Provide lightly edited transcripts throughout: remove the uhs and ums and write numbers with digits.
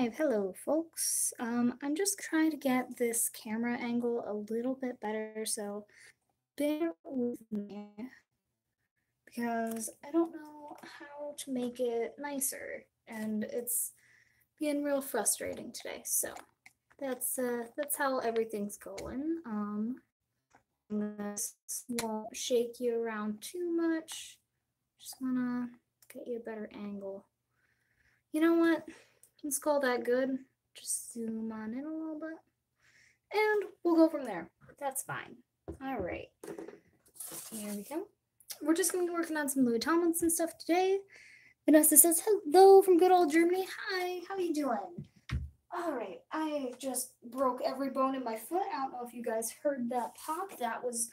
Hi, hello, folks. I'm just trying to get this camera angle a little bit better, so bear with me because I don't know how to make it nicer, and it's being real frustrating today. So that's how everything's going. This won't shake you around too much. Just wanna get you a better angle. You know what? Let's call that good. Just zoom on in a little bit. And we'll go from there. That's fine. All right. Here we go. We're just going to be working on some Louis Tomlinson stuff today. Vanessa says, hello from good old Germany. Hi, how you doing? All right. I just broke every bone in my foot. I don't know if you guys heard that pop. That was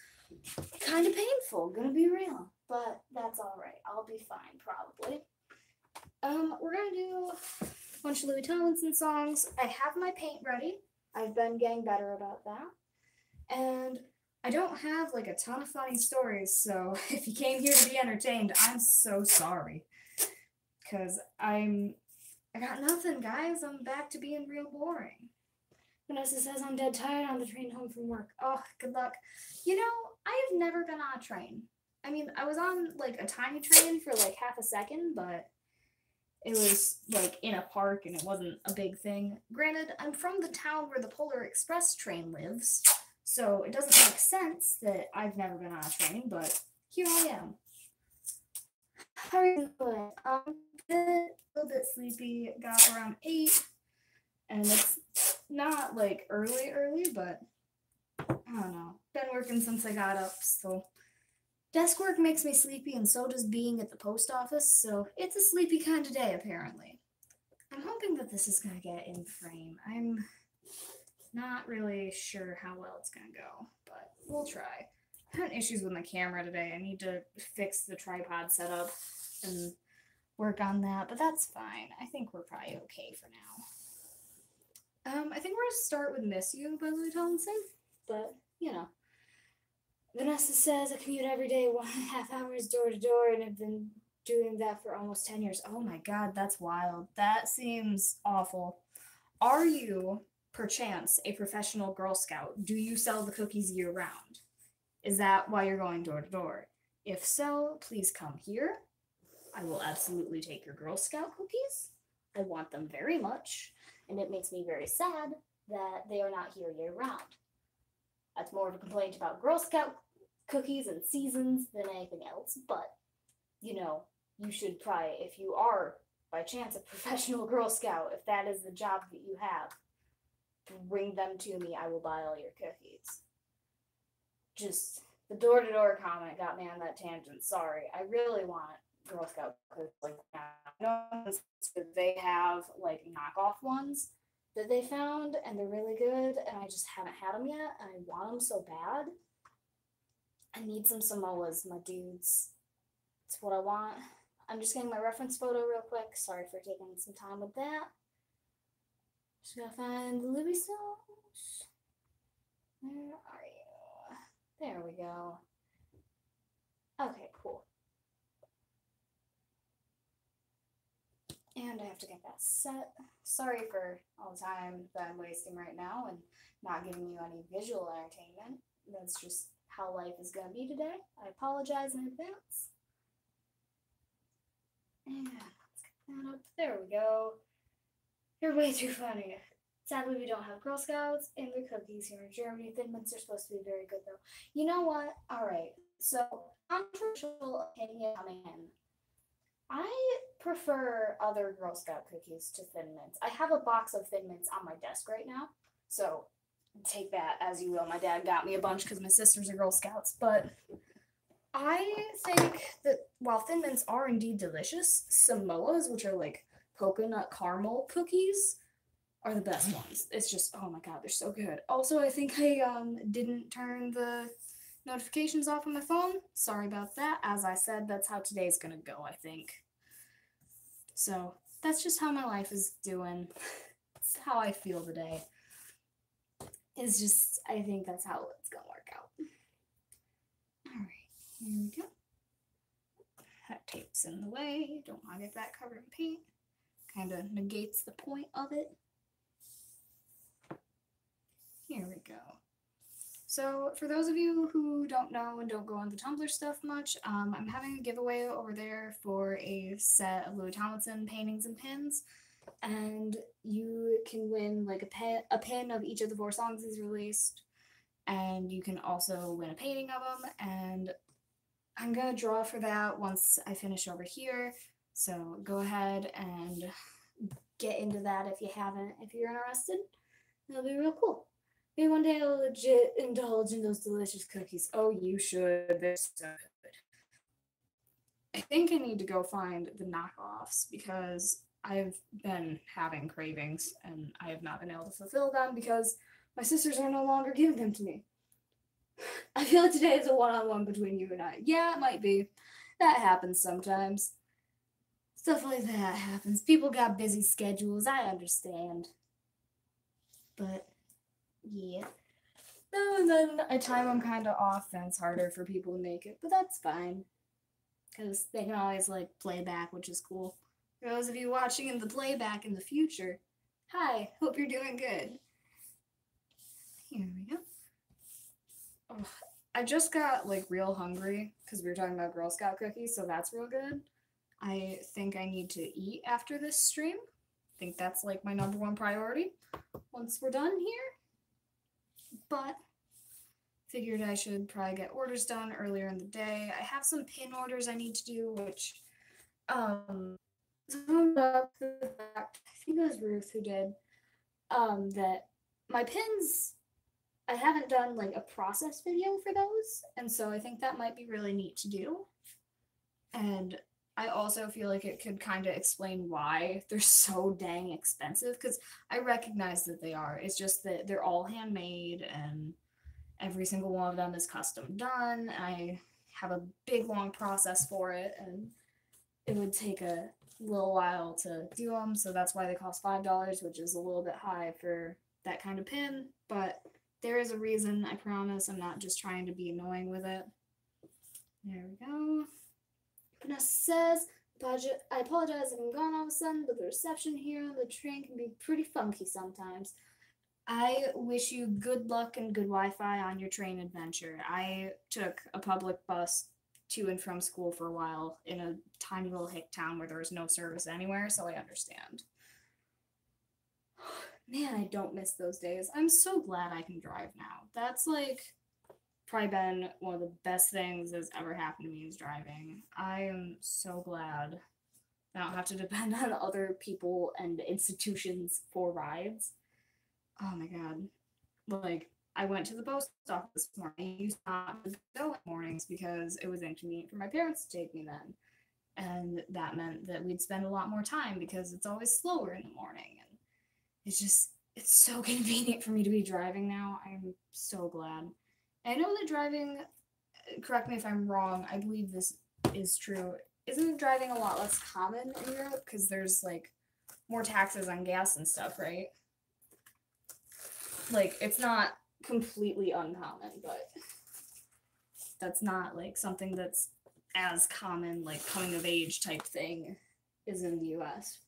kind of painful, gonna be real. But that's all right. I'll be fine, probably. We're gonna do a bunch of Louis Tomlinson songs. I have my paint ready. I've been getting better about that. And I don't have like a ton of funny stories, so if you came here to be entertained, I'm so sorry. Cause I got nothing, guys. I'm back to being real boring. Vanessa says I'm dead tired on the train home from work. Oh, good luck. You know, I have never been on a train. I mean, I was on like a tiny train for like half a second, but it was like in a park and it wasn't a big thing. Granted, I'm from the town where the Polar Express train lives, so it doesn't make sense that I've never been on a train, but here I am. How are you doing? A little bit sleepy. Got up around 8, and it's not like early, but I don't know. Been working since I got up, so desk work makes me sleepy, and so does being at the post office, so it's a sleepy kind of day, apparently. I'm hoping that this is going to get in frame. I'm not really sure how well it's going to go, but we'll try. I'm having issues with my camera today. I need to fix the tripod setup and work on that, but that's fine. I think we're probably okay for now. I think we're going to start with Miss You by Louis Tomlinson, but, you know. Vanessa says I commute every day 1.5 hours door to door and have been doing that for almost 10 years. Oh my god, that's wild. That seems awful. Are you, perchance, a professional Girl Scout? Do you sell the cookies year round? Is that why you're going door to door? If so, please come here. I will absolutely take your Girl Scout cookies. I want them very much, and it makes me very sad that they are not here year round. That's more of a complaint about Girl Scout cookies and seasons than anything else, but you know, you should try if you are by chance a professional Girl Scout, if that is the job that you have, bring them to me. I will buy all your cookies. Just the door to door comment got me on that tangent. Sorry. I really want Girl Scout cookies like that. I know they have like knockoff ones that they found and they're really good, and I just haven't had them yet, and I want them so bad. I need some Samoas, my dudes. That's what I want. I'm just getting my reference photo real quick. Sorry for taking some time with that. Just gotta find the Libby songs. Where are you? There we go. Okay, cool. And I have to get that set. Sorry for all the time that I'm wasting right now and not giving you any visual entertainment. That's just how life is gonna be today. I apologize in advance. And let's get that up. There we go. You're way too funny. Sadly, we don't have Girl Scouts and their cookies here in Germany. Thin Mints are supposed to be very good, though. You know what? All right. So, controversial opinion coming in. I prefer other Girl Scout cookies to Thin Mints. I have a box of Thin Mints on my desk right now, so take that as you will. My dad got me a bunch because my sisters are Girl Scouts, but I think that while Thin Mints are indeed delicious, Samoas, which are like coconut caramel cookies, are the best ones. It's just, oh my god, they're so good. Also, I think I didn't turn the notifications off on my phone. Sorry about that. As I said, that's how today's gonna go, I think. So that's just how my life is doing. It's how I feel today. It's just, I think that's how it's gonna work out. Alright, here we go. That tape's in the way. Don't want to get that covered in paint. kind of negates the point of it. Here we go. So for those of you who don't know and don't go on the Tumblr stuff much, I'm having a giveaway over there for a set of Louis Tomlinson paintings and pins, and you can win like a pin of each of the 4 songs he's released, and you can also win a painting of them, and I'm gonna draw for that once I finish over here, so go ahead and get into that if you haven't, if you're interested. It'll be real cool. Maybe one day I'll legit indulge in those delicious cookies. Oh, you should. They're so good. I think I need to go find the knockoffs because I've been having cravings and I have not been able to fulfill them because my sisters are no longer giving them to me. I feel like today is a one-on-one between you and I. Yeah, it might be. That happens sometimes. Stuff like that happens. People got busy schedules. I understand. But yeah. Now and then a time I'm kind of off, then it's harder for people to make it, but that's fine. Because they can always, like, play back, which is cool. For those of you watching in the playback in the future, hi, hope you're doing good. Here we go. Oh, I just got, like, real hungry, because we were talking about Girl Scout cookies, so that's real good. I think I need to eat after this stream. I think that's, like, my #1 priority once we're done here. But figured I should probably get orders done earlier in the day. I have some pin orders I need to do, which I think it was Ruth who did, that my pins, I haven't done like a process video for those, and so I think that might be really neat to do. And I also feel like it could kind of explain why they're so dang expensive, because I recognize that they are. It's just that they're all handmade and every single one of them is custom done. I have a big long process for it, and it would take a little while to do them, so that's why they cost $5, which is a little bit high for that kind of pin, but there is a reason, I promise. I'm not just trying to be annoying with it. There we go. Vanessa says, I apologize if I'm gone all of a sudden, but the reception here on the train can be pretty funky sometimes. I wish you good luck and good Wi-Fi on your train adventure. I took a public bus to and from school for a while in a tiny little hick town where there was no service anywhere, so I understand. Man, I don't miss those days. I'm so glad I can drive now. That's like probably been one of the best things that's ever happened to me is driving. I am so glad I don't have to depend on other people and institutions for rides. Oh my god. Like, I went to the post office this morning. I used not to go in mornings because it was inconvenient for my parents to take me then. And that meant that we'd spend a lot more time because it's always slower in the morning. And it's so convenient for me to be driving now. I'm so glad. I know that driving, correct me if I'm wrong, I believe this is true. Isn't driving a lot less common in Europe? Because there's, like, more taxes on gas and stuff, right? Like, it's not completely uncommon, but that's not, like, something that's as common, like, coming of age type thing is in the US.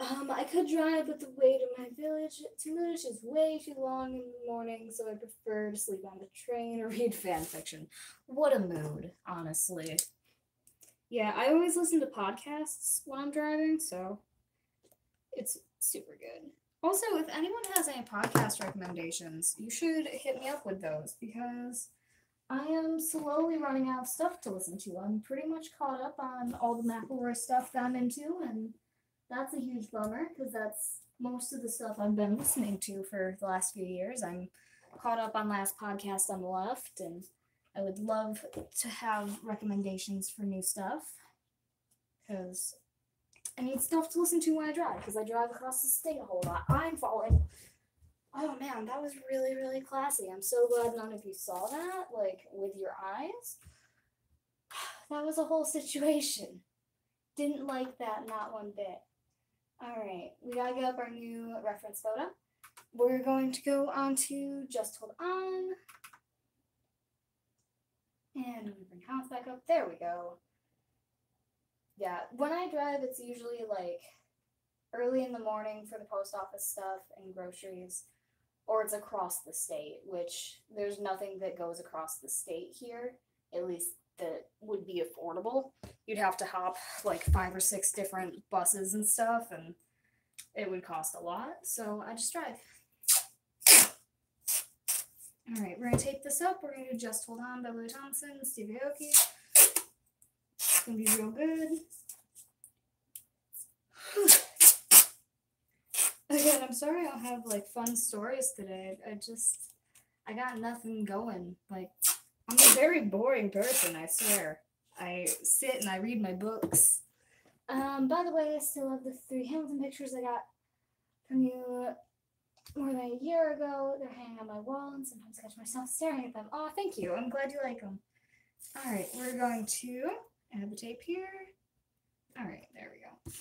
I could drive, but the way to my village to Moonish is way too long in the morning, so I prefer to sleep on the train or read fan fiction. What a mood, honestly. Yeah, I always listen to podcasts when I'm driving, so it's super good. Also, if anyone has any podcast recommendations, you should hit me up with those because I am slowly running out of stuff to listen to. I'm pretty much caught up on all the McElroy stuff that I'm into, and that's a huge bummer because that's most of the stuff I've been listening to for the last few years. I'm caught up on Last Podcast on the Left, and I would love to have recommendations for new stuff because I need stuff to listen to when I drive because I drive across the state a whole lot. I'm falling. Oh man, that was really, really classy. I'm so glad none of you saw that, like, with your eyes. That was a whole situation. Didn't like that, not one bit. Alright, we gotta get up our new reference photo. We're going to go on to Just Hold On. And we bring house back up. There we go. Yeah, when I drive, it's usually like early in the morning for the post office stuff and groceries, or it's across the state, which there's nothing that goes across the state here, at least that would be affordable. You'd have to hop like 5 or 6 different buses and stuff, and it would cost a lot, so I just drive. Alright, we're gonna tape this up. We're gonna do Just Hold On by Louis Tomlinson, Stevie Aoki. It's gonna be real good. Again, I'm sorry I don't have like fun stories today. I got nothing going. Like, I'm a very boring person, I swear. I sit and I read my books. By the way, I still have the 3 Hamilton pictures I got from you more than a year ago. They're hanging on my wall, and sometimes I catch myself staring at them. Oh, thank you. I'm glad you like them. Alright, we're going to add the tape here. Alright, there we go.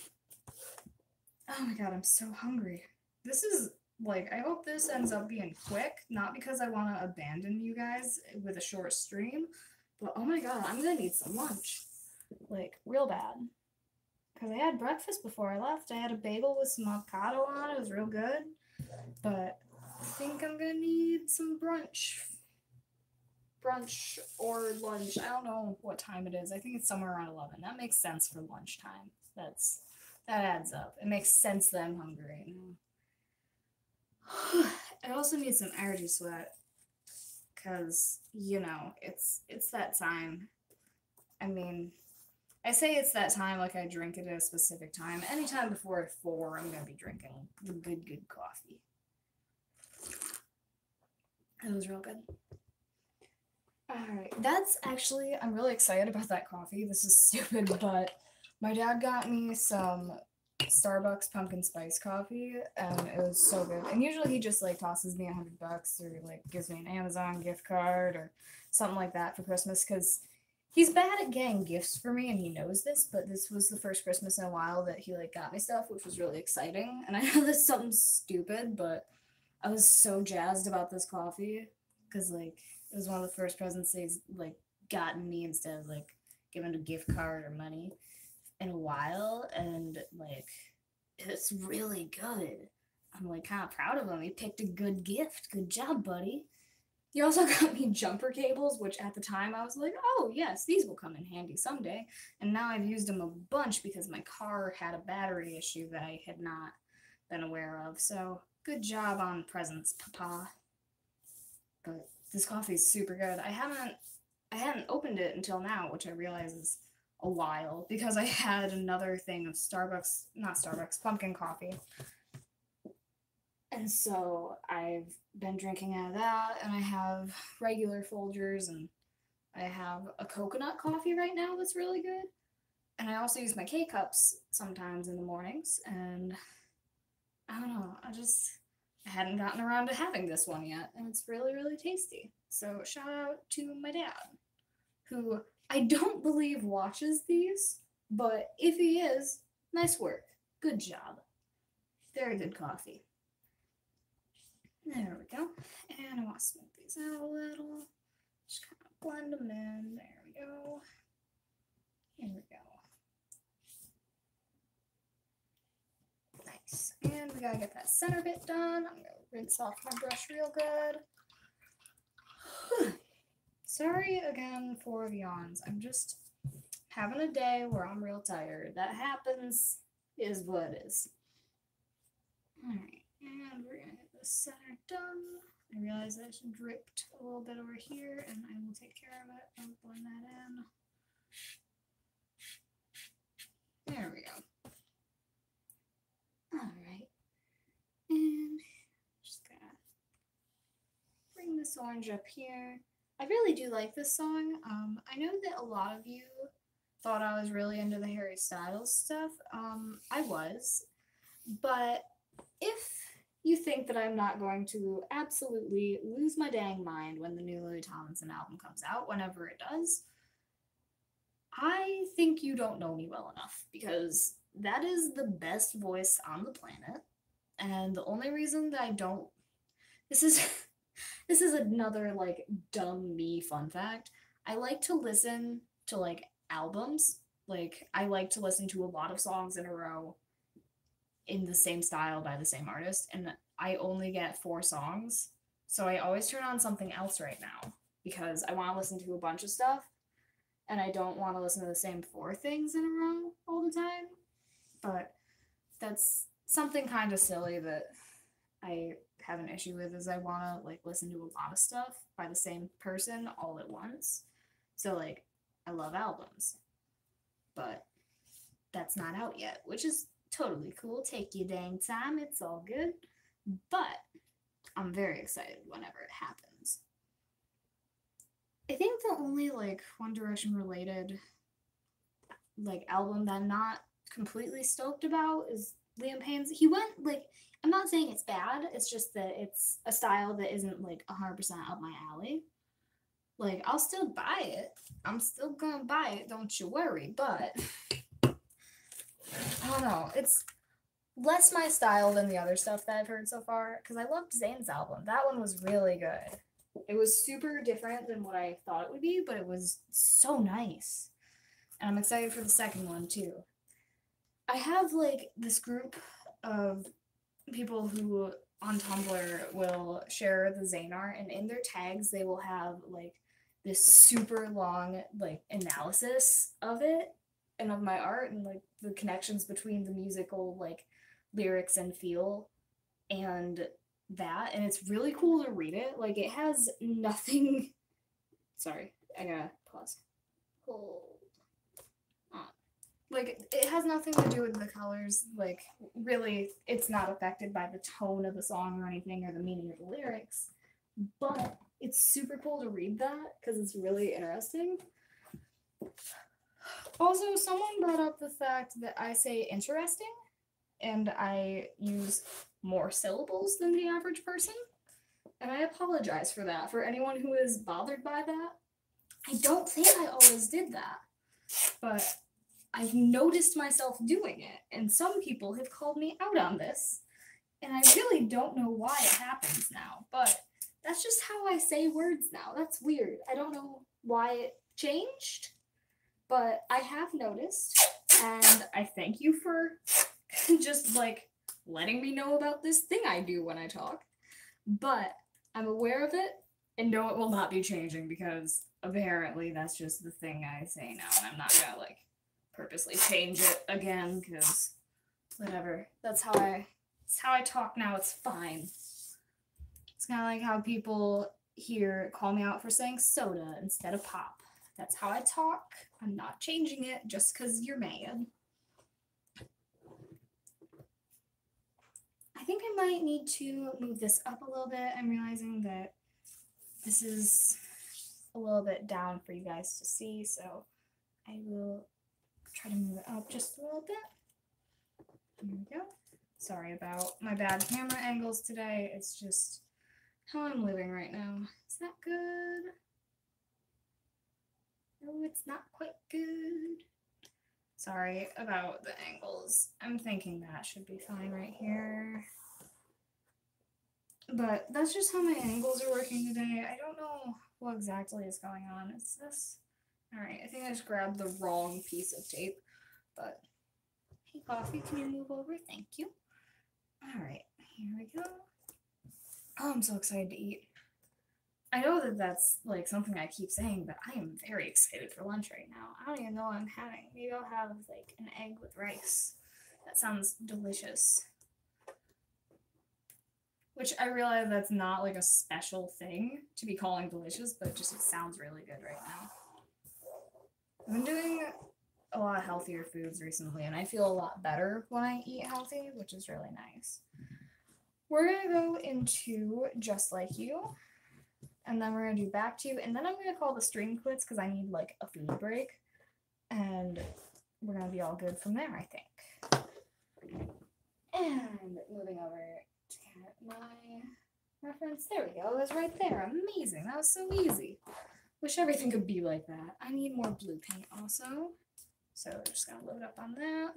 Oh my god, I'm so hungry. This is, like, I hope this ends up being quick, not because I want to abandon you guys with a short stream, but oh my god, I'm gonna need some lunch. Like, real bad. Because I had breakfast before I left. I had a bagel with some avocado on it. It was real good. But I think I'm gonna need some brunch. Brunch or lunch. I don't know what time it is. I think it's somewhere around 11. That makes sense for lunchtime. That adds up. It makes sense that I'm hungry. I also need some energy sweat. Because, you know, it's that time. I mean, I say it's that time like I drink it at a specific time. Anytime before 4, I'm going to be drinking good coffee. That was real good. Alright, that's actually, I'm really excited about that coffee. This is stupid, but my dad got me some Starbucks pumpkin spice coffee, and it was so good. And usually he just, like, tosses me $100 or, like, gives me an Amazon gift card or something like that for Christmas, because he's bad at getting gifts for me, and he knows this, but this was the first Christmas in a while that he, like, got me stuff, which was really exciting. And I know this is something stupid, but I was so jazzed about this coffee, because, like, it was one of the first presents he's, like, gotten me instead of, like, giving a gift card or money in a while, and, like, it's really good. I'm, like, kind of proud of him. He picked a good gift. Good job, buddy. He also got me jumper cables, which at the time I was like, oh, yes, these will come in handy someday. And now I've used them a bunch because my car had a battery issue that I had not been aware of. So, good job on presents, Papa. But this coffee is super good. I hadn't opened it until now, which I realize is a while, because I had another thing of pumpkin coffee. And so I've been drinking out of that, and I have regular Folgers, and I have a coconut coffee right now that's really good. And I also use my K-Cups sometimes in the mornings, and I don't know, I hadn't gotten around to having this one yet, and it's really, really tasty. So shout out to my dad, who I don't believe watches these, but if he is, nice work. Good job. Very good coffee. There we go. And I want to smooth these out a little. Just kind of blend them in. There we go. Here we go. Nice. And we gotta get that center bit done. I'm gonna rinse off my brush real good. Sorry again for the yawns. I'm just having a day where I'm real tired. That happens, is what it is. Alright, and we're gonna get the center done. I realize I just dripped a little bit over here, and I will take care of it and blend that in. There we go. Alright, and just gonna bring this orange up here. I really do like this song. I know that a lot of you thought I was really into the Harry Styles stuff. I was, but if you think that I'm not going to absolutely lose my dang mind when the new Louis Tomlinson album comes out, whenever it does, I think you don't know me well enough, because that is the best voice on the planet, and the only reason that I don't... This is another, like, dumb me fun fact. I like to listen to, like, albums. Like, I like to listen to a lot of songs in a row in the same style by the same artist, and I only get 4 songs. So I always turn on something else right now because I want to listen to a bunch of stuff and I don't want to listen to the same 4 things in a row all the time. But that's something kind of silly that I have an issue with is I want to like listen to a lot of stuff by the same person all at once. So like I love albums, but that's not out yet, which is totally cool. Take your dang time, it's all good. But I'm very excited whenever it happens. I think the only like One Direction related like album that I'm not completely stoked about is Liam Payne's. He went like I'm not saying it's bad. It's just that it's a style that isn't like 100% up my alley. Like I'll still buy it. I'm still gonna buy it. Don't you worry. But I don't know. It's less my style than the other stuff that I've heard so far. Because I loved Zayn's album. That one was really good. It was super different than what I thought it would be, but it was so nice. And I'm excited for the second one too. I have like this group of people who on Tumblr will share the Zayn art, and in their tags they will have like this super long like analysis of it and of my art and like the connections between the musical like lyrics and feel and that, and it's really cool to read it. Like it has nothing. Sorry, I gotta pause. Hold on. Like it has nothing to do with the colors. Like really, it's not affected by the tone of the song or anything or the meaning of the lyrics. But it's super cool to read that because it's really interesting. Also, someone brought up the fact that I say interesting and I use more syllables than the average person. And I apologize for that. For anyone who is bothered by that, I don't think I always did that. But I've noticed myself doing it, and some people have called me out on this. And I really don't know why it happens now, but that's just how I say words now. That's weird. I don't know why it changed, but I have noticed, and I thank you for just like letting me know about this thing I do when I talk. But I'm aware of it and know it will not be changing because apparently that's just the thing I say now, and I'm not gonna like purposely change it again because whatever. That's how I talk now. It's fine. It's kind of like how people here call me out for saying soda instead of pop. That's how I talk. I'm not changing it just because you're mad. I think I might need to move this up a little bit. I'm realizing that this is a little bit down for you guys to see, so I will try to move it up just a little bit. There we go. Sorry about my bad camera angles today. It's just how I'm living right now. Is that good? No, it's not quite good. Sorry about the angles. I'm thinking that should be fine right here. But that's just how my angles are working today. I don't know what exactly is going on. Is this? Alright, I think I just grabbed the wrong piece of tape. But, hey Coffee, can you move over? Thank you. Alright, here we go. Oh, I'm so excited to eat. I know that that's like something I keep saying, but I am very excited for lunch right now. I don't even know what I'm having. Maybe I'll have like an egg with rice. That sounds delicious. Which I realize that's not like a special thing to be calling delicious, but just it sounds really good right now. I've been doing a lot of healthier foods recently, and I feel a lot better when I eat healthy, which is really nice. We're gonna go into Just Like You, and then we're gonna do Back to You, and then I'm gonna call the stream quits because I need like a food break, and we're gonna be all good from there, I think. And moving over to my reference, there we go, it was right there. Amazing, that was so easy. Wish everything could be like that. I need more blue paint also, so we're just gonna load up on that.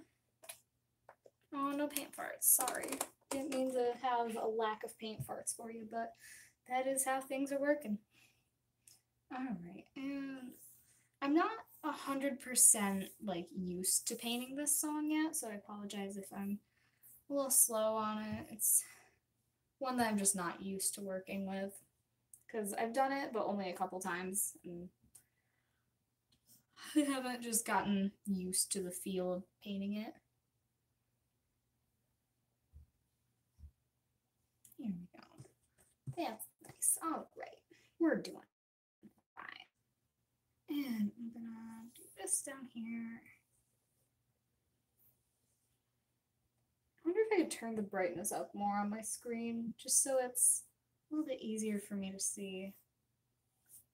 Oh, no paint farts, sorry. Didn't mean to have a lack of paint farts for you, but that is how things are working. Alright, and I'm not 100% like used to painting this song yet, so I apologize if I'm a little slow on it. It's one that I'm just not used to working with. Because I've done it, but only a couple times. And I haven't just gotten used to the feel of painting it. Here we go. That's nice. All right. We're doing fine. And I'm gonna do this down here. I wonder if I could turn the brightness up more on my screen, just so it's a little bit easier for me to see.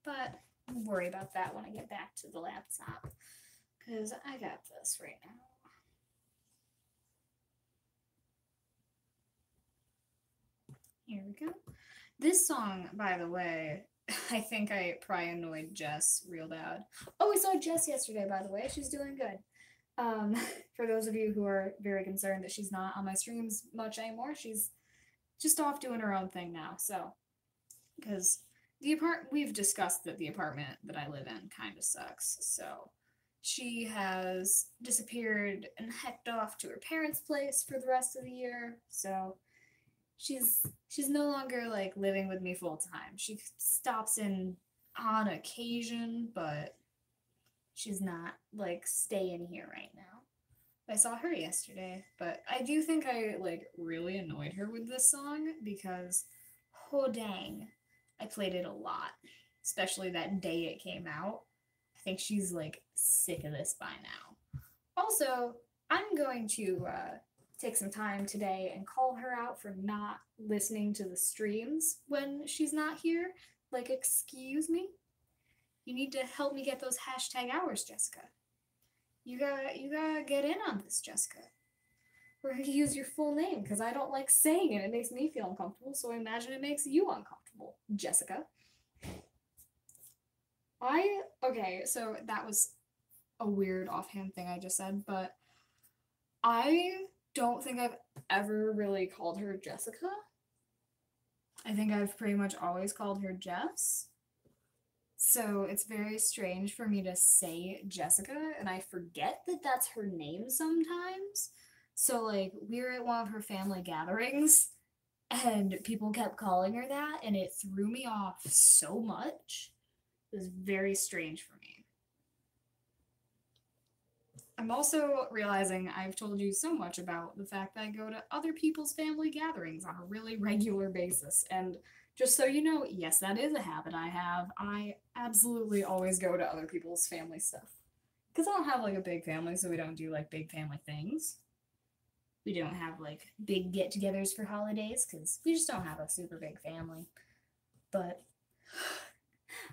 But I'll worry about that when I get back to the laptop, because I got this right now. Here we go. This song, by the way, I think I probably annoyed Jess real bad. Oh, we saw Jess yesterday, by the way. She's doing good. For those of you who are very concerned that she's not on my streams much anymore, she's just off doing her own thing now. So, because we've discussed that the apartment that I live in kind of sucks. So, she has disappeared and hecked off to her parents' place for the rest of the year. So, she's no longer like living with me full time. She stops in on occasion, but she's not like staying here right now. I saw her yesterday, but I do think I like really annoyed her with this song because oh dang, I played it a lot, especially that day it came out. I think she's like sick of this by now. Also, I'm going to take some time today and call her out for not listening to the streams when she's not here. Like, excuse me? You need to help me get those hashtag hours, Jessica. You gotta get in on this, Jessica. Or use your full name, because I don't like saying it. It makes me feel uncomfortable, so I imagine it makes you uncomfortable, Jessica. Okay, so that was a weird offhand thing I just said, but I don't think I've ever really called her Jessica. I think I've pretty much always called her Jess. So it's very strange for me to say Jessica, and I forget that that's her name sometimes. So, like, we were at one of her family gatherings, and people kept calling her that, and it threw me off so much. It was very strange for me. I'm also realizing I've told you so much about the fact that I go to other people's family gatherings on a really regular basis, and just so you know, yes, that is a habit I have. I absolutely always go to other people's family stuff. Because I don't have like a big family, so we don't do like big family things. We don't have like big get togethers for holidays, because we just don't have a super big family. But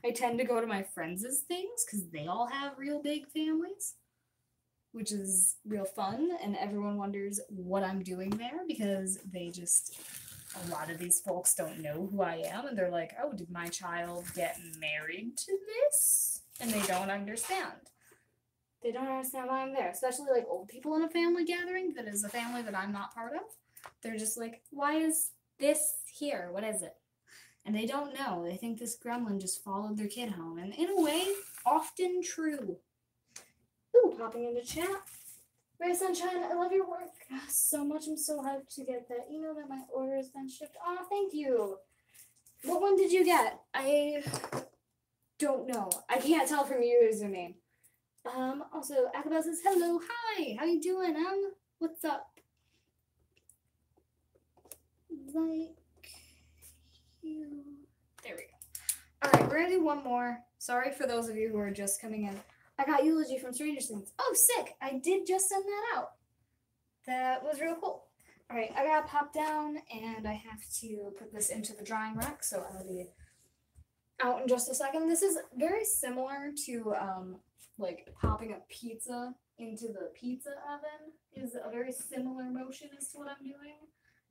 I tend to go to my friends' things, because they all have real big families, which is real fun, and everyone wonders what I'm doing there, because a lot of these folks don't know who I am, and they're like, oh, did my child get married to this? And they don't understand. They don't understand why I'm there, especially like old people in a family gathering that is a family that I'm not part of. They're just like, why is this here? What is it? And they don't know. They think this gremlin just followed their kid home, and in a way, often true. Ooh, popping into chat. Ray Sunshine, I love your work so much. I'm so hyped to get that email that my order has been shipped. Oh, thank you. What one did you get? I don't know. I can't tell from your username. Also, Akaba says, hello, hi, how you doing, what's up? Like you. There we go. Alright, we're gonna do one more. Sorry for those of you who are just coming in. I got Eulogy from Stranger Things. Oh, sick! I did just send that out. That was real cool. Alright, I gotta pop down, and I have to put this into the drying rack, so I'll be out in just a second. This is very similar to, like, popping a pizza into the pizza oven. Is a very similar motion as to what I'm doing,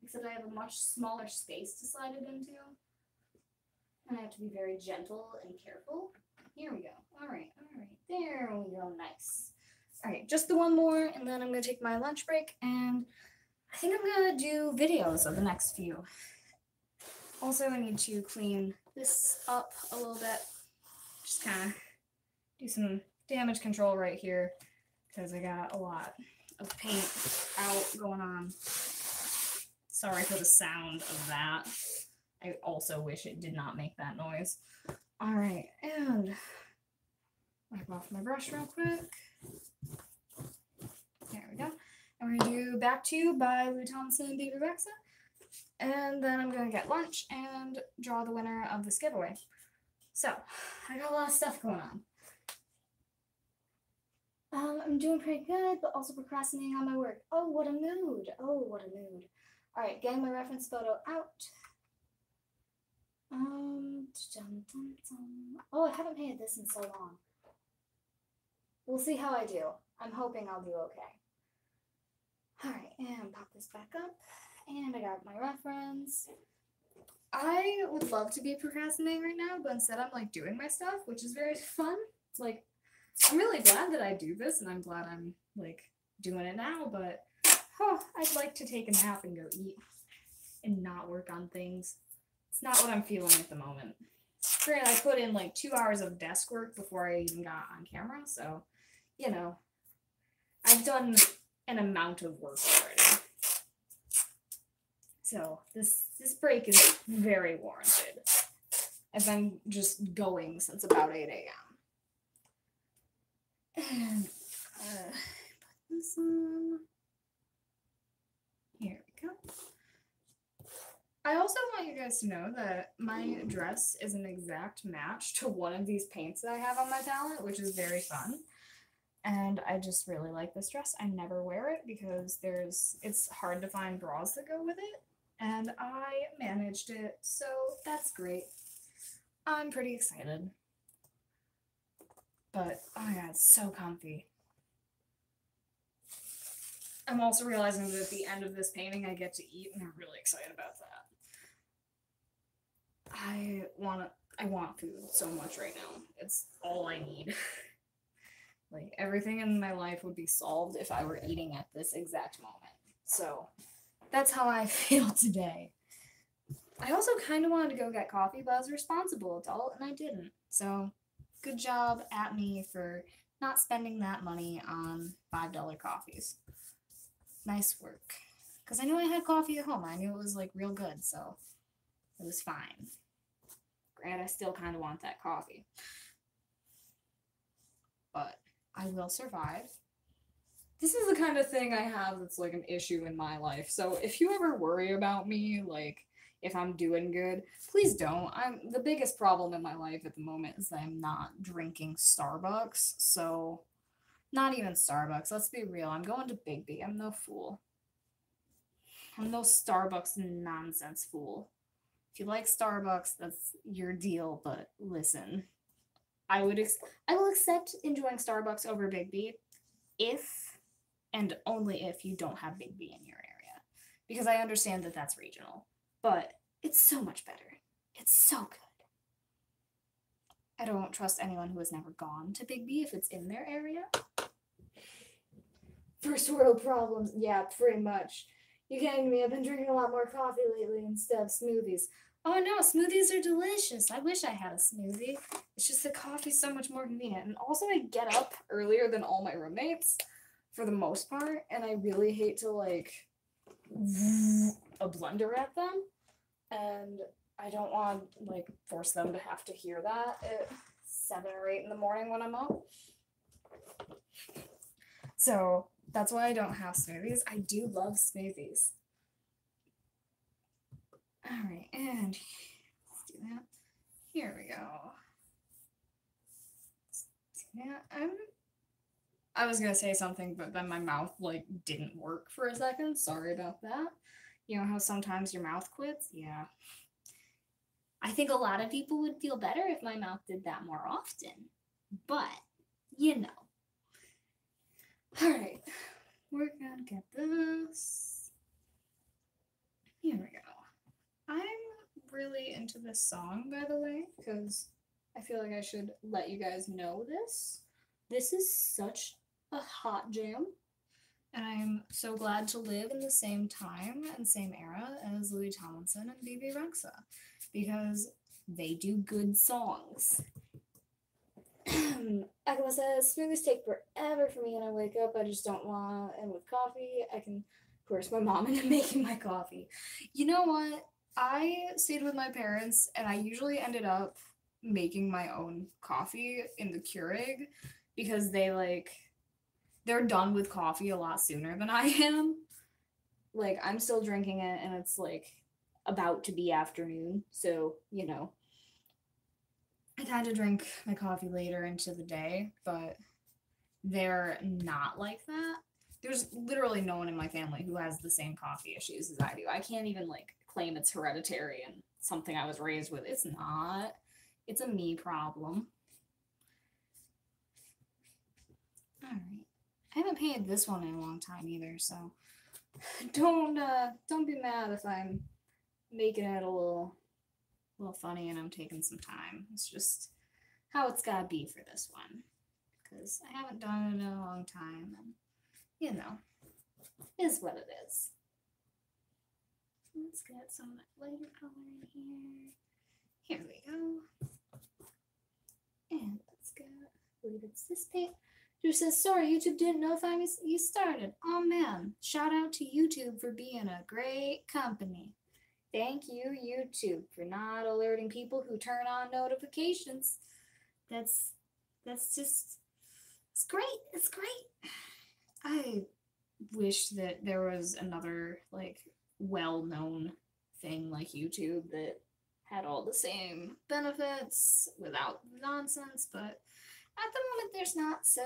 except I have a much smaller space to slide it into. And I have to be very gentle and careful. Here we go. Alright. There we go. Nice. Alright, just the one more, and then I'm going to take my lunch break, and I think I'm going to do videos of the next few. Also, I need to clean this up a little bit. Just kind of do some damage control right here, because I got a lot of paint out going on. Sorry for the sound of that. I also wish it did not make that noise. Alright, and wipe off my brush real quick. There we go. And we're going to do Back to You by Louis Tomlinson and Baby Rexha. And then I'm going to get lunch and draw the winner of this giveaway. So, I got a lot of stuff going on. I'm doing pretty good, but also procrastinating on my work. Oh, what a mood. Oh, what a mood. Alright, getting my reference photo out. Oh, I haven't painted this in so long. We'll see how I do. I'm hoping I'll do okay. Alright, and pop this back up. And I got my reference. I would love to be procrastinating right now, but instead I'm like doing my stuff, which is very fun. It's like, I'm really glad that I do this, and I'm glad I'm like doing it now, but I'd like to take a nap and go eat and not work on things. It's not what I'm feeling at the moment. Granted, I put in like 2 hours of desk work before I even got on camera, so, you know, I've done an amount of work already. So this break is very warranted, as I'm just going since about 8 a.m. And put this on. Here we go. I also want you guys to know that my dress is an exact match to one of these paints that I have on my palette, which is very fun. And I just really like this dress. I never wear it because it's hard to find bras that go with it. And I managed it, so that's great. I'm pretty excited. But, oh my god, it's so comfy. I'm also realizing that at the end of this painting I get to eat, and I'm really excited about that. I want food so much right now. It's all I need. Like, everything in my life would be solved if I were eating at this exact moment. So, that's how I feel today. I also kind of wanted to go get coffee, but I was a responsible adult, and I didn't. So, good job at me for not spending that money on $5 coffees. Nice work. Because I knew I had coffee at home. I knew it was, like, real good, so it was fine. Granted, I still kind of want that coffee. But I will survive. This is the kind of thing I have that's, like, an issue in my life. So if you ever worry about me, like, if I'm doing good, please don't. The biggest problem in my life at the moment is that I'm not drinking Starbucks. So, not even Starbucks. Let's be real. I'm going to Big B. I'm no fool. I'm no Starbucks nonsense fool. If you like Starbucks, that's your deal, but listen. I will accept enjoying Starbucks over Big B if and only if you don't have Big B in your area. Because I understand that that's regional. But it's so much better. It's so good. I don't trust anyone who has never gone to Big B if it's in their area. First world problems. Yeah, pretty much. You kidding me? I've been drinking a lot more coffee lately instead of smoothies. Oh no, smoothies are delicious. I wish I had a smoothie. It's just the coffee's so much more convenient. And also I get up earlier than all my roommates for the most part. And I really hate to like a blender at them. And I don't want to like force them to have to hear that at 7 or 8 in the morning when I'm up. So that's why I don't have smoothies. I do love smoothies. Alright, and let's do that. Here we go. Let's do that. I was gonna say something, but then my mouth like didn't work for a second. Sorry about that. You know how sometimes your mouth quits? Yeah. I think a lot of people would feel better if my mouth did that more often. But, you know. Alright. We're gonna get this. Here we go. I'm really into this song, by the way, because I feel like I should let you guys know this. This is such a hot jam. And I'm so glad to live in the same time and same era as Louis Tomlinson and Baby Rexha, because they do good songs. Aqua says, smoothies take forever for me and I wake up, I just don't want, and with coffee, I can course, my mom ended up making my coffee. You know what? I stayed with my parents, and I usually ended up making my own coffee in the Keurig because they're done with coffee a lot sooner than I am. Like, I'm still drinking it, and it's like about to be afternoon, so I kind of drink my coffee later into the day, but they're not like that. There's literally no one in my family who has the same coffee issues as I do. I can't even like claim it's hereditary and something I was raised with. It's not. It's a me problem. All right. I haven't painted this one in a long time either, so don't be mad if I'm making it a little funny and I'm taking some time. It's just how it's gotta be for this one because I haven't done it in a long time, and is what it is. Let's get some of that lighter color in here. Here we go. And let's go. I believe it's this paint. Drew says, sorry, YouTube didn't notify me you started. Oh man, shout out to YouTube for being a great company. Thank you, YouTube, for not alerting people who turn on notifications. That's just, it's great. It's great. I wish that there was another, like, well-known thing like YouTube that had all the same benefits without nonsense, but at the moment there's not, so,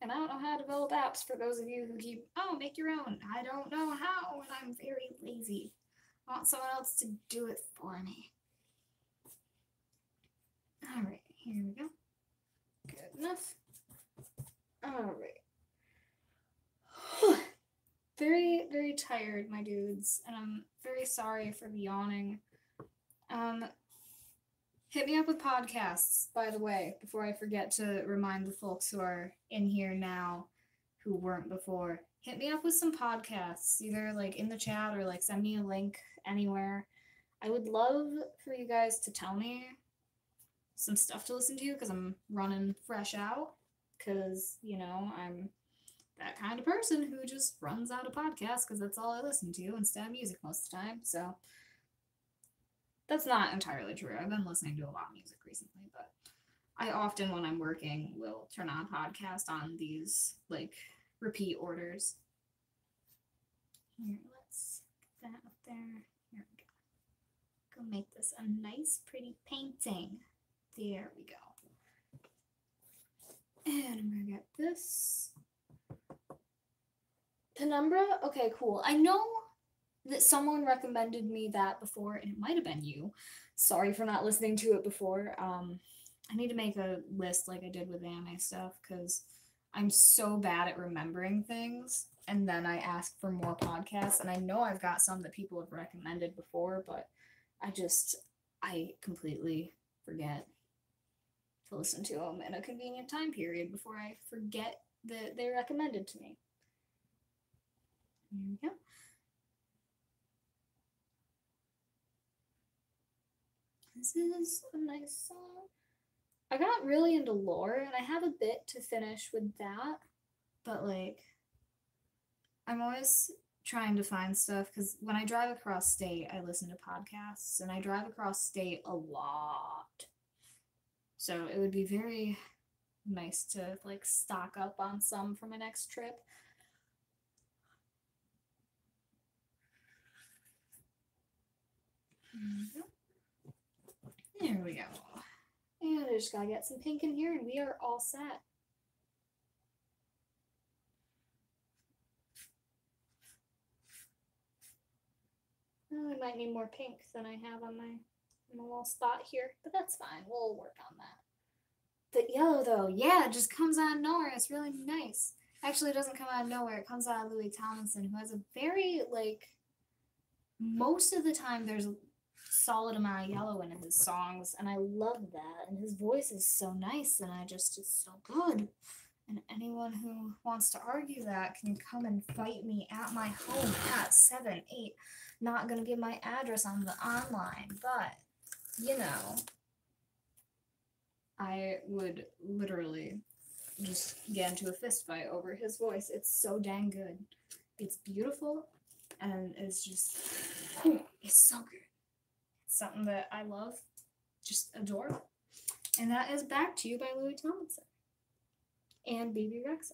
and I don't know how to develop apps for those of you who keep, make your own. I don't know how, and I'm very lazy. I want someone else to do it for me. Alright, here we go. Good enough. Alright. Very, very tired, my dudes, and I'm very sorry for the yawning. Hit me up with podcasts, by the way, before I forget to remind the folks who are in here now who weren't before. Hit me up with some podcasts, either like in the chat or like send me a link anywhere. I would love for you guys to tell me some stuff to listen to because I'm running fresh out because, I'm that kind of person who just runs out of podcasts because that's all I listen to instead of music most of the time. So that's not entirely true. I've been listening to a lot of music recently, but I often, when I'm working, will turn on a podcast on these, like, repeat orders. Here, let's get that up there. Here we go. Go make this a nice, pretty painting. There we go. And I'm gonna get this. Penumbra? Okay, cool. I know that someone recommended me that before, and it might have been you. Sorry for not listening to it before. I need to make a list like I did with anime stuff, because I'm so bad at remembering things, and then I ask for more podcasts, and I know I've got some that people have recommended before, but I completely forget to listen to them in a convenient time period before I forget that they recommended to me. Here we go. This is a nice song. I got really into lore, and I have a bit to finish with that, but like, I'm always trying to find stuff, because when I drive across state, I listen to podcasts, and I drive across state a lot. So it would be very nice to like stock up on some for my next trip. There we go. And I just gotta get some pink in here and we are all set. Well, I might need more pink than I have on my little spot here, but that's fine. We'll work on that. The yellow though, yeah, it just comes out of nowhere. It's really nice. Actually, it doesn't come out of nowhere. It comes out of Louis Tomlinson, who has a very, like, most of the time there's a solid amount of yellow in his songs, and I love that. And his voice is so nice, and it's so good. And anyone who wants to argue that can come and fight me at my home at 7-8. Not gonna give my address on the online, but I would literally just get into a fist fight over his voice. It's so dang good. It's beautiful, and it's just, ooh, it's so good. It's something that I love, just adore. And that is Back to You by Louis Tomlinson and Baby Rexa.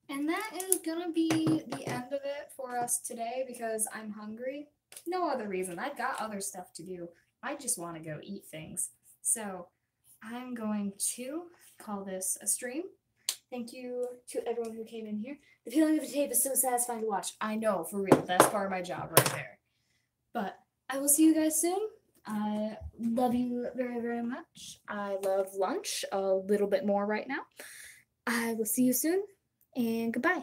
And that is gonna be the end of it for us today because I'm hungry. No other reason. I've got other stuff to do. I just want to go eat things. So I'm going to call this a stream. Thank you to everyone who came in here. The peeling of the tape is so satisfying to watch. I know, for real. That's part of my job right there. But I will see you guys soon. I love you very, very much. I love lunch a little bit more right now. I will see you soon, and goodbye.